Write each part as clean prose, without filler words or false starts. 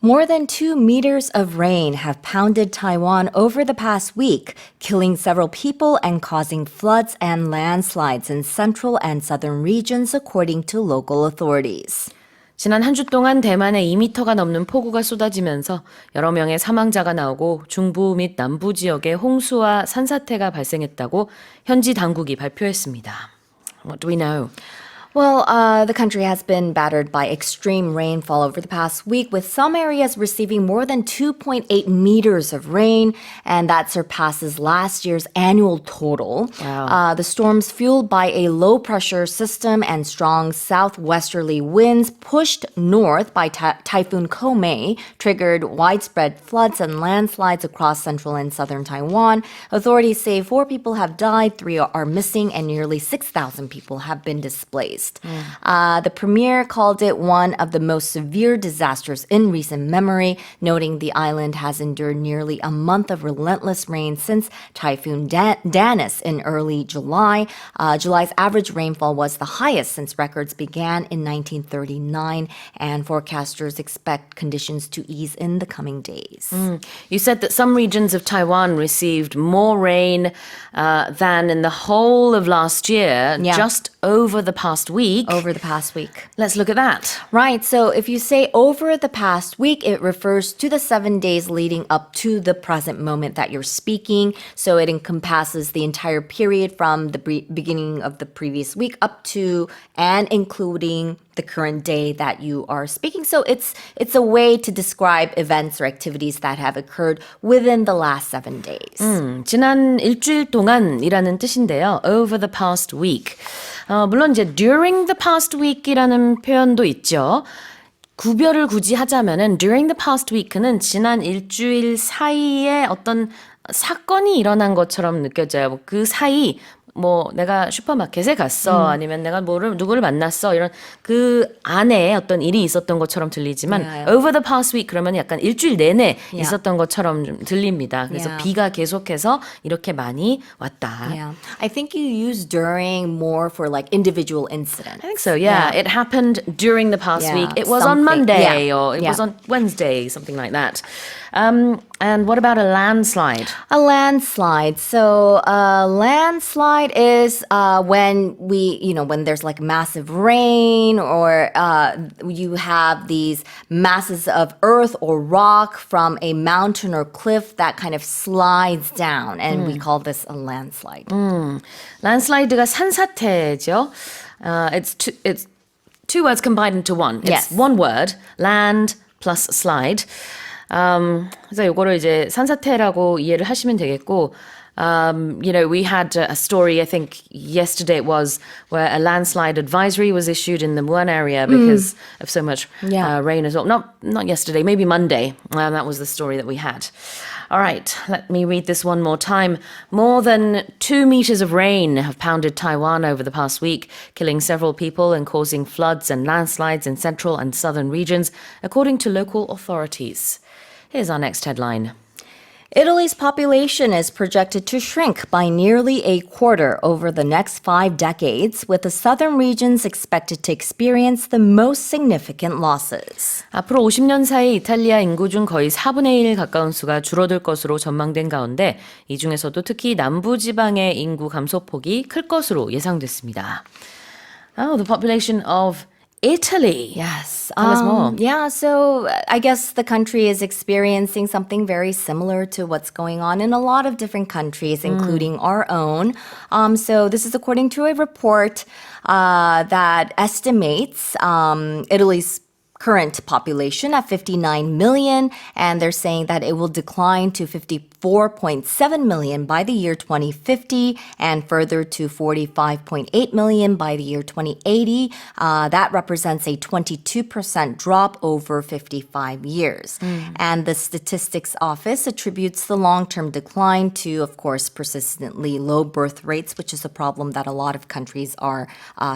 More than 2 meters of rain have pounded Taiwan over the past week, killing several people and causing floods and landslides in central and southern regions, according to local authorities. 지난 한 주 동안 대만에 2m가 넘는 폭우가 쏟아지면서 여러 명의 사망자가 나오고 중부 및 남부 지역에 홍수와 산사태가 발생했다고 현지 당국이 발표했습니다. What do we know? Well, the country has been battered by extreme rainfall over the past week, with some areas receiving more than 2.8 meters of rain, and that surpasses last year's annual total. Wow. The storms, fueled by a low-pressure system and strong southwesterly winds pushed north by Typhoon Koumei, triggered widespread floods and landslides across central and southern Taiwan. Authorities say 4 people have died, 3 are missing, and nearly 6,000 people have been displaced. The premier called it one of the most severe disasters in recent memory, noting the island has endured nearly a month of relentless rain since Typhoon Danis in early July. July's average rainfall was the highest since records began in 1939, and forecasters expect conditions to ease in the coming days. You said that some regions of Taiwan received more rain than in the whole of last year, just over the past week. Over the past week. Let's look at that. Right. So if you say over the past week, it refers to the 7 days leading up to the present moment that you're speaking. So it encompasses the entire period from the beginning of the previous week up to and including the current day that you are speaking. So it's a way to describe events or activities that have occurred within the last 7 days. 지난 일주일 동안이라는 뜻인데요. Over the past week. 물론 이제 during the past week이라는 표현도 있죠. 구별을 굳이 하자면은 during the past week는 지난 일주일 사이에 어떤 사건이 일어난 것처럼 느껴져요. 그 사이 뭐 내가 슈퍼마켓에 갔어 아니면 내가 누구를 만났어 이런 그 안에 어떤 일이 있었던 것처럼 들리지만 over the past week 그러면 약간 일주일 내내 있었던 것처럼 좀 들립니다. 그래서 비가 계속해서 이렇게 많이 왔다. Yeah. I think you use during more for like individual incidents. I think so, yeah. It happened during the past week. It was on Monday or it was on Wednesday, something like that. And what about a landslide? A landslide. So a landslide is when when there's like massive rain or you have these masses of earth or rock from a mountain or cliff that kind of slides down. And we call this a landslide. landslide가 산사태죠. It's two words combined into one. It's one word, land plus slide. 그래서 요거를 이제 산사태라고 이해를 하시면 되겠고, we had a story, I think yesterday it was, where a landslide advisory was issued in the Muan area because of so much rain as well. Not yesterday, maybe Monday. That was the story that we had. All right, let me read this one more time. More than 2 meters of rain have pounded Taiwan over the past week, killing several people and causing floods and landslides in central and southern regions, according to local authorities. Here's our next headline. Italy's population is projected to shrink by nearly a quarter over the next 5 decades, with the southern regions expected to experience the most significant losses. 앞으로 50년 사이에 이탈리아 인구 중 거의 4분의 1 가까운 수가 줄어들 것으로 전망된 가운데 이 중에서도 특히 남부 지방의 인구 감소폭이 클 것으로 예상됐습니다. The population of Italy. Yes. Tell us more. Yeah, so I guess the country is experiencing something very similar to what's going on in a lot of different countries, including our own. So this is according to a report that estimates Italy's current population at 59 million, and they're saying that it will decline to 54.7 million by the year 2050 and further to 45.8 million by the year 2080. That represents a 22% drop over 55 years. And the Statistics Office attributes the long-term decline to, of course, persistently low birth rates, which is a problem that a lot of countries are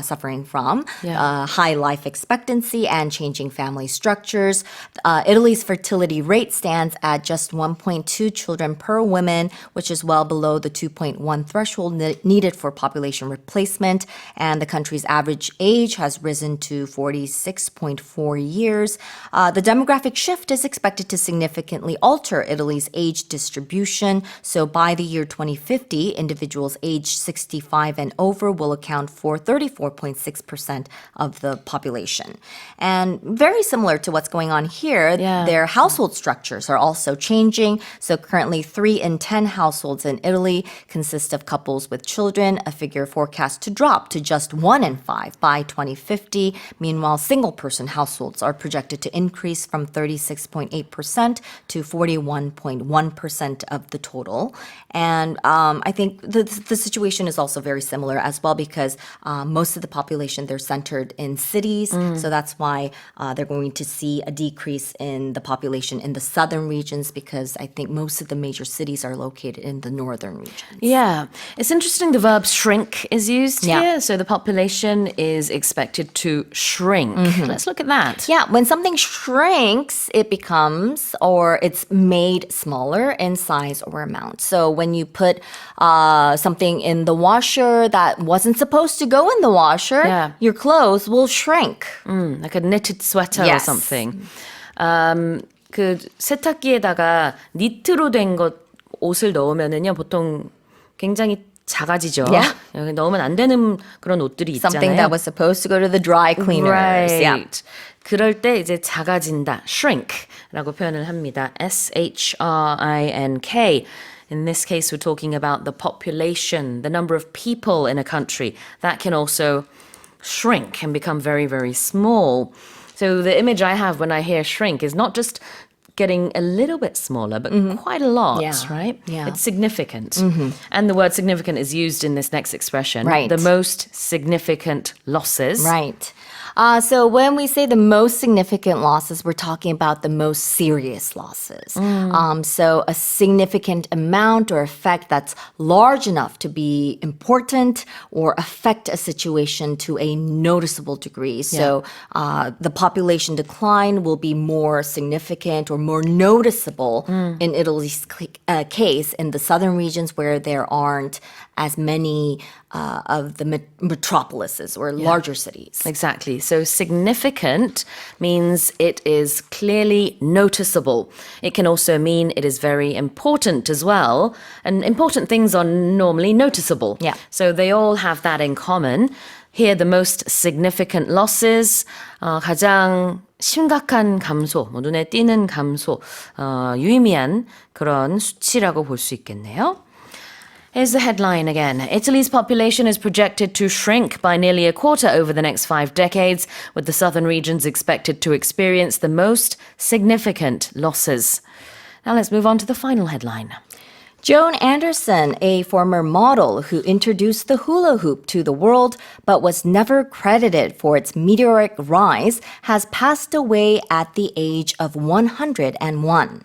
suffering from, high life expectancy, and changing family structures. Italy's fertility rate stands at just 1.2 children children per woman, which is well below the 2.1 threshold needed for population replacement. And the country's average age has risen to 46.4 years. The demographic shift is expected to significantly alter Italy's age distribution. So by the year 2050, individuals aged 65 and over will account for 34.6% of the population. And very similar to what's going on here, their household structures are also changing. So currently 3 in 10 households in Italy consist of couples with children, a figure forecast to drop to just 1 in 5 by 2050. Meanwhile, single-person households are projected to increase from 36.8% to 41.1% of the total. And I think the situation is also very similar as well because most of the population, they're centered in cities. So that's why they're going to see a decrease in the population in the southern regions because I think most of the major cities are located in the northern regions. Yeah. It's interesting the verb shrink is used here. So the population is expected to shrink. Let's look at that. Yeah, when something shrinks, it becomes or it's made smaller in size or amount. So when you put something in the washer that wasn't supposed to go in the washer, your clothes will shrink. Like a knitted sweater or something. 그 세탁기에다가 니트로 된 것 옷을 넣으면은요 보통 굉장히 작아지죠. 여기 넣으면 안 되는 그런 옷들이 있잖아요. Something that was supposed to go to the dry cleaners. Right. 그럴 때 이제 작아진다, shrink라고 표현을 합니다. S-H-R-I-N-K. In this case, we're talking about the population, the number of people in a country. That can also shrink and become very, very small. So the image I have when I hear shrink is not just getting a little bit smaller, but quite a lot, right? Yeah. It's significant. And the word significant is used in this next expression. Right. The most significant losses. Right. So when we say the most significant losses, we're talking about the most serious losses. So a significant amount or effect that's large enough to be important or affect a situation to a noticeable degree. So the population decline will be more significant or more noticeable in Italy's case in the southern regions where there aren't as many of the metropolises or larger cities. Exactly. So significant means it is clearly noticeable. It can also mean it is very important as well. And important things are normally noticeable. Yeah. So they all have that in common. Here, the most significant losses, 가장 심각한 감소, 눈에 띄는 감소, 유의미한 그런 수치라고 볼 수 있겠네요. Here's the headline again. Italy's population is projected to shrink by nearly a quarter over the next 5 decades, with the southern regions expected to experience the most significant losses. Now let's move on to the final headline. Joan Anderson, a former model who introduced the hula hoop to the world but was never credited for its meteoric rise, has passed away at the age of 101.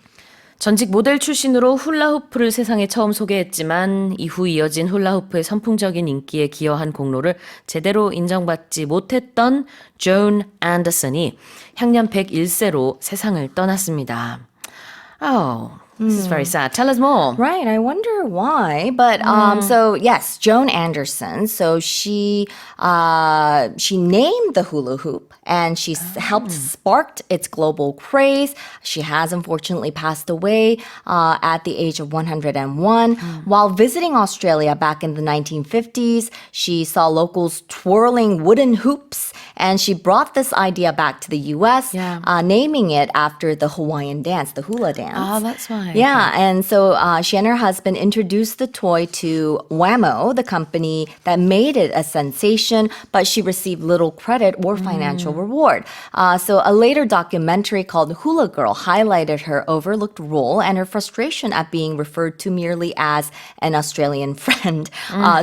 전직 모델 출신으로 훌라후프를 세상에 처음 소개했지만 이후 이어진 훌라후프의 선풍적인 인기에 기여한 공로를 제대로 인정받지 못했던 존 앤더슨이 향년 101세로 세상을 떠났습니다. Oh, this is very sad. Tell us more. Right, I wonder why. But so yes, Joan Anderson. So she named the hula hoop and she helped spark its global craze. She has unfortunately passed away at the age of 101. While visiting Australia back in the 1950s, she saw locals twirling wooden hoops, and she brought this idea back to the U.S., naming it after the Hawaiian dance, the hula dance. Oh, that's why. Yeah, and so she and her husband introduced the toy to Wham-O, the company that made it a sensation, but she received little credit or financial reward. So a later documentary called Hula Girl highlighted her overlooked role and her frustration at being referred to merely as an Australian friend.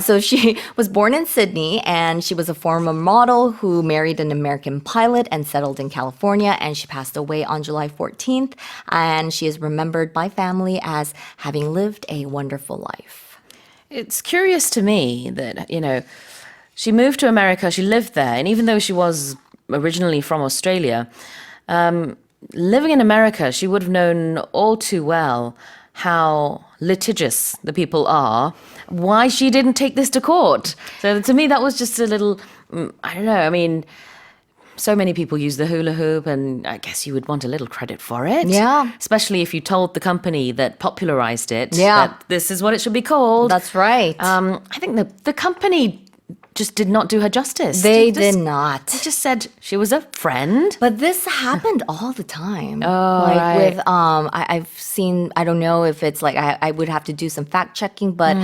So she was born in Sydney, and she was a former model who married an American pilot and settled in California, and she passed away on July 14th, and she is remembered by family as having lived a wonderful life. It's curious to me that, she moved to America, she lived there, and even though she was originally from Australia, living in America, she would have known all too well how litigious the people are, why she didn't take this to court. So to me, that was just a little, I don't know, I mean, so many people use the hula hoop, and I guess you would want a little credit for it. Yeah. Especially if you told the company that popularized it Yeah. that this is what it should be called. That's right. I think the company just did not do her justice. They did not. They just said she was a friend. But this happened all the time. Oh, like right. with I've seen, I don't know if it's like I would have to do some fact checking, but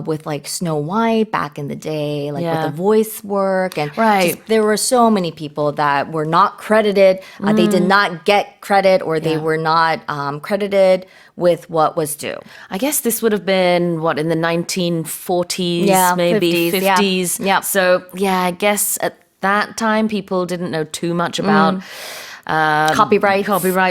with like Snow White back in the day, like with the voice work and Right. just, there were so many people that were not credited. They did not get credit, or they were not credited with what was due. I guess this would have been, what, in the 1940s, Yeah, maybe 50s, yeah. 50s. Yeah. So, yeah, I guess at that time people didn't know too much about Copyrights.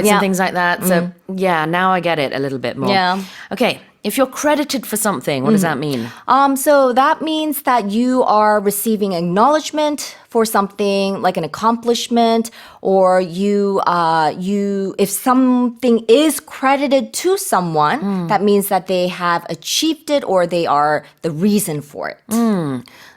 and things like that. So, yeah, now I get it a little bit more. Yeah. Okay, if you're credited for something, what does that mean? So that means that you are receiving acknowledgement for something, like an accomplishment, or if something is credited to someone, that means that they have achieved it or they are the reason for it.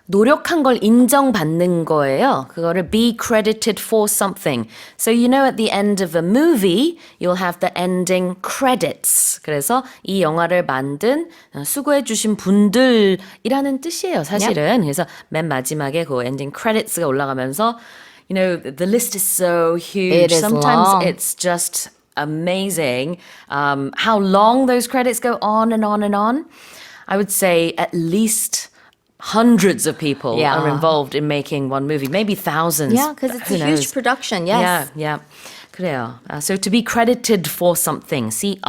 노력한 걸 인정받는 거예요. 그거를 be credited for something. So you know at the end of a movie, you'll have the ending credits. 그래서 이 영화를 만든 수고해 주신 분들이라는 뜻이에요, 사실은. 그래서 맨 마지막에 그 ending credits가 올라가면서 you know, the list is so huge. It is Sometimes long. it's just amazing how long those credits go on and on and on. I would say at least hundreds of people are involved in making one movie, maybe thousands. Yeah, because it's Who a knows? huge production, yes. Yeah. 그래요. So to be credited for something, C-R-E-D-I-T-E-D.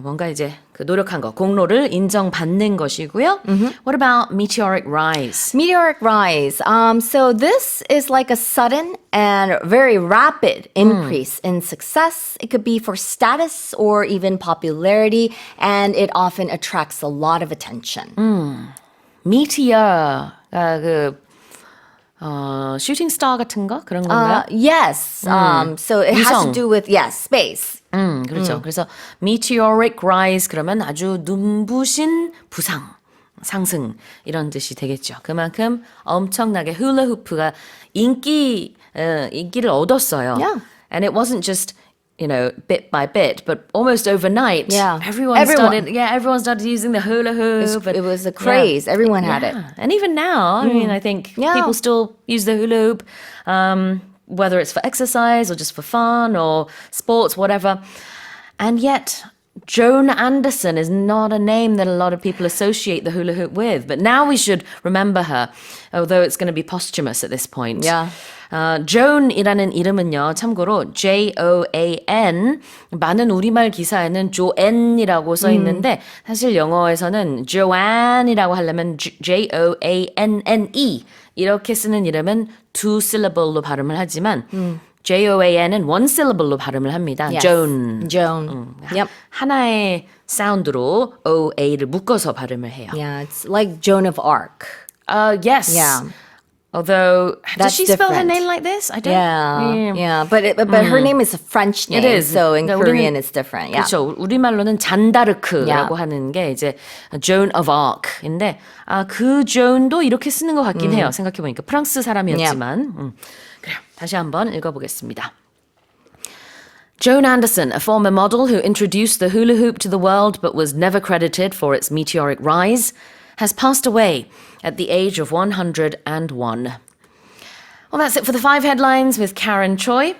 뭔가 이제 그 노력한 거, 공로를 인정받는 것이고요. What about meteoric rise? Meteoric rise. So this is like a sudden and very rapid increase in success. It could be for status or even popularity, and it often attracts a lot of attention. Meteor, shooting star 같은 거 그런 건가요? Yes. So it has 위성. to do with, space. 그렇죠. 그래서 meteoric rise 그러면 아주 눈부신 부상, 상승 이런 뜻이 되겠죠. 그만큼 엄청나게 훌라 후프가 인기를 얻었어요. Yeah. And it wasn't just bit by bit, but almost overnight. Yeah. Everyone started using the hula hoop. It was a craze. Everyone had it. And even now, I mean, I think people still use the hula hoop, whether it's for exercise or just for fun or sports, whatever. And yet, Joan Anderson is not a name that a lot of people associate the hula hoop with. But now we should remember her, although it's going to be posthumous at this point. Yeah. Joan이라는 이름은요, 참고로 Joan, 많은 우리말 기사에는 Joanne이라고 써 있는데 사실 영어에서는 Joanne이라고 하려면 Joanne 이렇게 쓰는 이름은 two syllable로 발음을 하지만 Joan은 one syllable로 발음을 합니다. Yes. Joan. Yep. 하나의 사운드로 OA를 묶어서 발음을 해요. Yeah, it's like Joan of Arc. Yes. Yeah. Although, does That's she spell her different. name like this? I don't. Yeah. But her name is a French name. It is. So in 그러니까 Korean 우리는, it's different. Yeah. 그렇죠. 우리말로는 잔다르크라고 Yeah. 하는 게 이제 Joan of Arc인데 그 Joan도 이렇게 쓰는 것 같긴 해요. 생각해보니까 프랑스 사람이었지만. 그래요. 다시 한번 읽어보겠습니다. Joan Anderson, a former model who introduced the hula hoop to the world but was never credited for its meteoric rise, has passed away at the age of 101. Well, that's it for the 5 headlines with Karen Choi.